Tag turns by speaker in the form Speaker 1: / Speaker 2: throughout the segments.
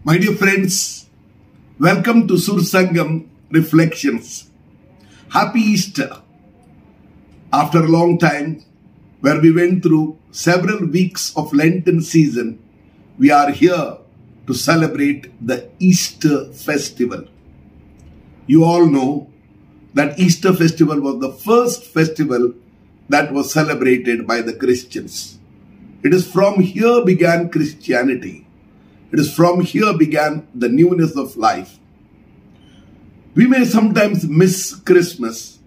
Speaker 1: My dear friends, welcome to Sur Sangam Reflections. Happy Easter. After a long time, where we went through several weeks of Lenten season, we are here to celebrate the Easter festival. You all know that Easter festival was the first festival that was celebrated by the Christians. It is from here began Christianity. It is from here began the newness of life. We may sometimes miss Christmas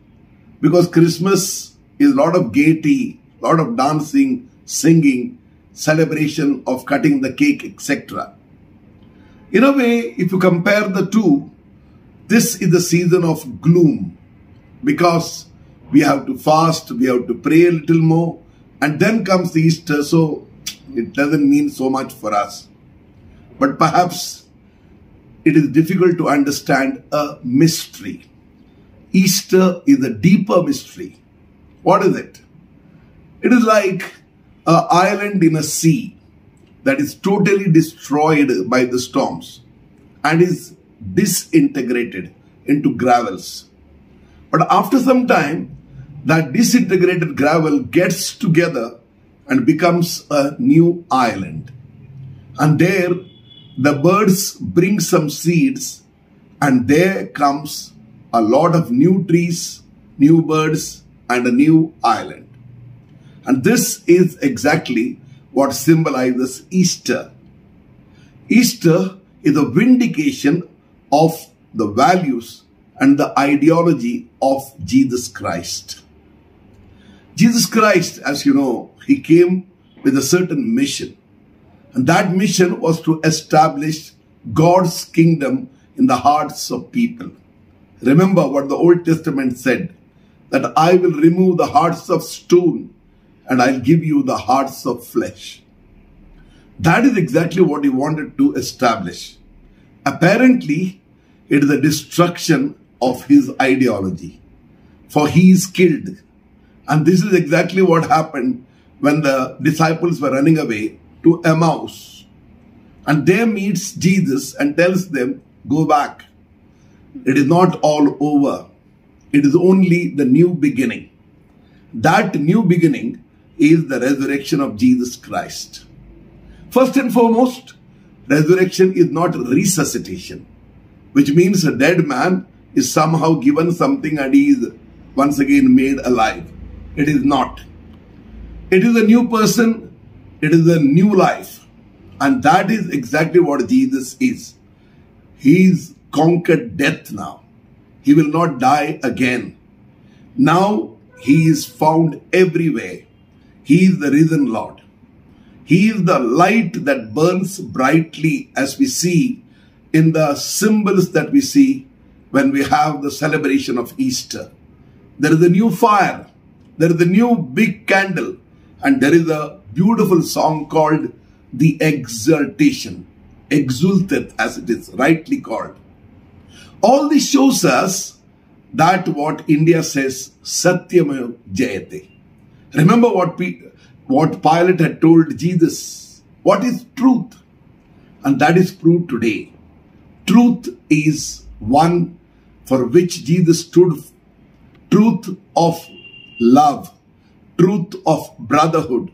Speaker 1: because Christmas is a lot of gaiety, a lot of dancing, singing, celebration of cutting the cake, etc. In a way, if you compare the two, this is the season of gloom because we have to fast, we have to pray a little more, and then comes the Easter, so it doesn't mean so much for us. But perhaps it is difficult to understand a mystery. Easter is a deeper mystery. What is it? It is like an island in a sea that is totally destroyed by the storms and is disintegrated into gravels. But after some time, that disintegrated gravel gets together and becomes a new island. And there, the birds bring some seeds, and there comes a lot of new trees, new birds, and a new island. And this is exactly what symbolizes Easter. Easter is a vindication of the values and the ideology of Jesus Christ. Jesus Christ, as you know, he came with a certain mission. And that mission was to establish God's kingdom in the hearts of people. Remember what the Old Testament said, that I will remove the hearts of stone and I'll give you the hearts of flesh. That is exactly what he wanted to establish. Apparently, it is the destruction of his ideology, for he is killed. And this is exactly what happened when the disciples were running away to Emmaus. And there meets Jesus and tells them, go back. It is not all over. It is only the new beginning. That new beginning is the resurrection of Jesus Christ. First and foremost, resurrection is not resuscitation, which means a dead man is somehow given something and he is once again made alive. It is not. It is a new person. It is a new life. And that is exactly what Jesus is. He's conquered death now. He will not die again. Now he is found everywhere. He is the risen Lord. He is the light that burns brightly, as we see in the symbols that we see when we have the celebration of Easter. There is a new fire. There is a new big candle. And there is a beautiful song called The Exaltation. Exulteth, as it is rightly called. All this shows us that what India says, Satyam Jayate. Remember what Pilate had told Jesus. What is truth? And that is proved today. Truth is one for which Jesus stood. Truth of love. Truth of brotherhood,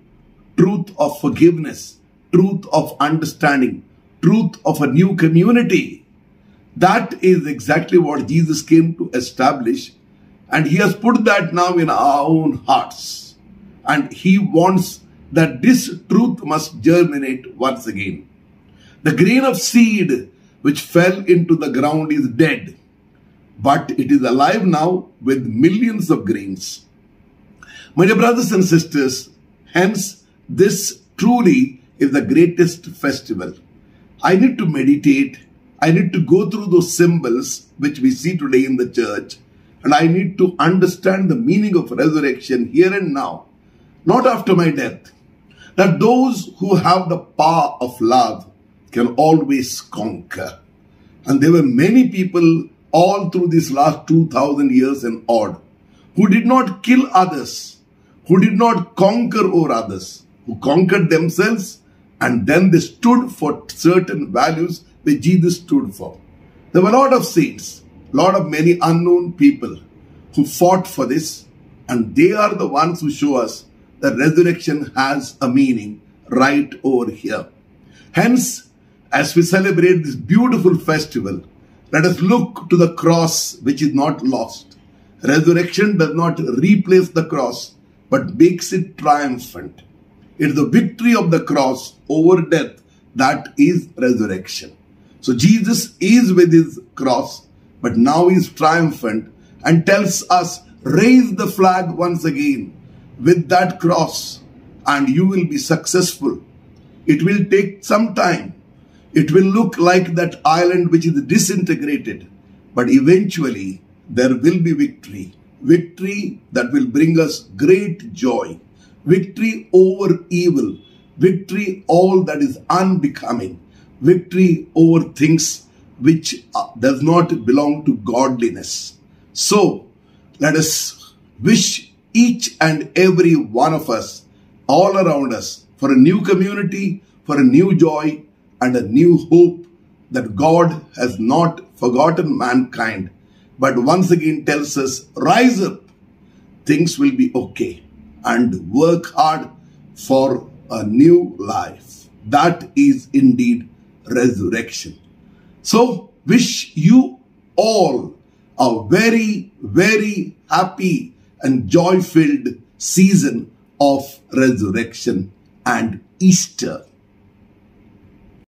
Speaker 1: truth of forgiveness, truth of understanding, truth of a new community. That is exactly what Jesus came to establish, and he has put that now in our own hearts. And he wants that this truth must germinate once again. The grain of seed which fell into the ground is dead, but it is alive now with millions of grains. My dear brothers and sisters, hence this truly is the greatest festival. I need to meditate. I need to go through those symbols which we see today in the church. And I need to understand the meaning of resurrection here and now, not after my death. That those who have the power of love can always conquer. And there were many people all through these last 2000 years and odd who did not kill others, who did not conquer over others, who conquered themselves, and then they stood for certain values which Jesus stood for. There were a lot of saints, many unknown people who fought for this, and they are the ones who show us that resurrection has a meaning right over here. Hence, as we celebrate this beautiful festival, let us look to the cross which is not lost. Resurrection does not replace the cross, but makes it triumphant. It is the victory of the cross over death that is resurrection. So Jesus is with his cross, but now he is triumphant and tells us, raise the flag once again with that cross and you will be successful. It will take some time. It will look like that island which is disintegrated, but eventually there will be victory. Victory that will bring us great joy. Victory over evil. Victory all that is unbecoming. Victory over things which does not belong to godliness. So, let us wish each and every one of us, all around us, for a new community, for a new joy, and a new hope that God has not forgotten mankind, but once again tells us, rise up, things will be okay, and work hard for a new life. That is indeed resurrection. So, wish you all a very, very happy and joy-filled season of resurrection and Easter.